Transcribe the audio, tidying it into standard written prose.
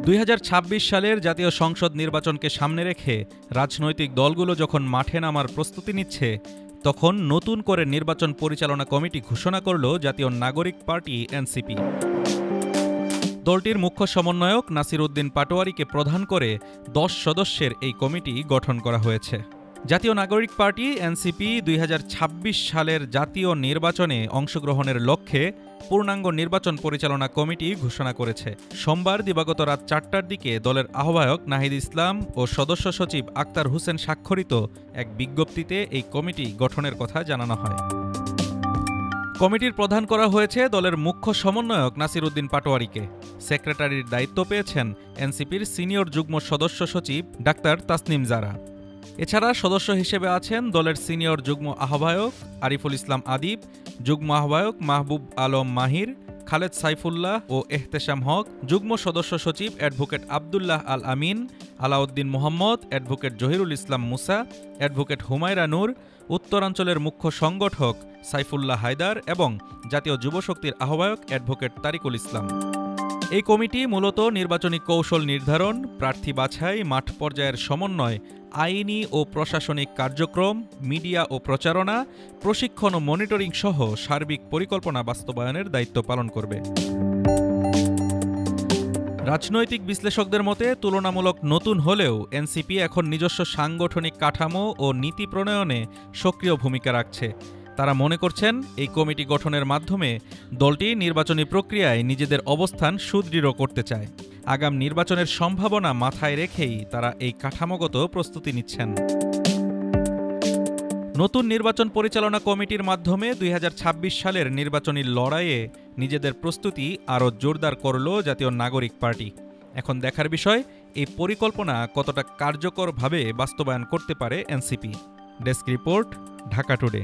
2026 সালের জাতীয় সংসদ নির্বাচনকে সামনে রেখে রাজনৈতিক দলগুলো যখন মাঠে নামার প্রস্তুতি নিচ্ছে, তখন নতুন করে নির্বাচন পরিচালনা কমিটি ঘোষণা করল জাতীয় নাগরিক পার্টি এনসিপি। দলটির মুখ্য সমন্বয়ক নাসির উদ্দিন পাটোয়ারীকে প্রধান করে 10 সদস্যের এই কমিটি গঠন করা হয়েছে। জাতীয় নাগরিক পার্টি এনসিপি 2026 সালের জাতীয় নির্বাচনে অংশগ্রহণের লক্ষ্যে পূর্ণাঙ্গ নির্বাচন পরিচালনা কমিটি ঘোষণা করেছে। সোমবার দিবাগত রাত 4টার দিকে দলের আহ্বায়ক নাহিদ ইসলাম ও সদস্য সচিব আক্তার হোসেন স্বাক্ষরিত এক বিজ্ঞপ্তিতে এই কমিটি গঠনের কথা জানানো হয়। কমিটির প্রধান করা হয়েছে দলের মুখ্য সমন্বয়ক নাসির উদ্দিন পাটোয়ারীকে। সেক্রেটারির দায়িত্ব পেয়েছেন এনসিপির সিনিয়র যুগ্ম সদস্য সচিব ডাক্তার তাসনিম জারা। এছাড়া সদস্য হিসেবে আছেন দলের সিনিয়র যুগ্ম আহ্বায়ক আরিফুল ইসলাম আদিব, যুগ্ম আহ্বায়ক মাহবুব আলম মাহির, খালেদ সাইফুল্লাহ ও এহতেশাম হক, যুগ্ম সদস্য সচিব অ্যাডভোকেট আবদুল্লাহ আল আমিন, আলাউদ্দিন মোহাম্মদ, অ্যাডভোকেট জহিরুল ইসলাম মুসা, অ্যাডভোকেট হুমায়রা নূর, উত্তরাঞ্চলের মুখ্য সংগঠক সাইফুল্লাহ হায়দার এবং জাতীয় যুবশক্তির আহ্বায়ক অ্যাডভোকেট তারিকুল ইসলাম। এই কমিটি মূলত নির্বাচনী কৌশল নির্ধারণ, প্রার্থী বাছাই, মাঠ পর্যায়ের সমন্বয়, আইনি ও প্রশাসনিক কার্যক্রম, মিডিয়া ও প্রচারণা, প্রশিক্ষণ ও মনিটরিং সহ সার্বিক পরিকল্পনা বাস্তবায়নের দায়িত্ব পালন করবে। রাজনৈতিক বিশ্লেষকদের মতে তুলনামূলক নতুন হলেও এনসিপি এখন নিজস্ব সাংগঠনিক কাঠামো ও নীতি প্রণয়নে সক্রিয় ভূমিকা রাখছে। তারা মনে করছেন এই কমিটি গঠনের মাধ্যমে দলটি নির্বাচনী প্রক্রিয়ায় নিজেদের অবস্থান সুদৃঢ় করতে চায়। আগাম নির্বাচনের সম্ভাবনা মাথায় রেখেই তারা এই কাঠামোগত প্রস্তুতি নিচ্ছেন। নতুন নির্বাচন পরিচালনা কমিটির মাধ্যমে 2026 সালের নির্বাচনী লড়াইয়ে নিজেদের প্রস্তুতি আরও জোরদার করল জাতীয় নাগরিক পার্টি। এখন দেখার বিষয় এই পরিকল্পনা কতটা কার্যকরভাবে বাস্তবায়ন করতে পারে NCP. Desk report, Dhaka today.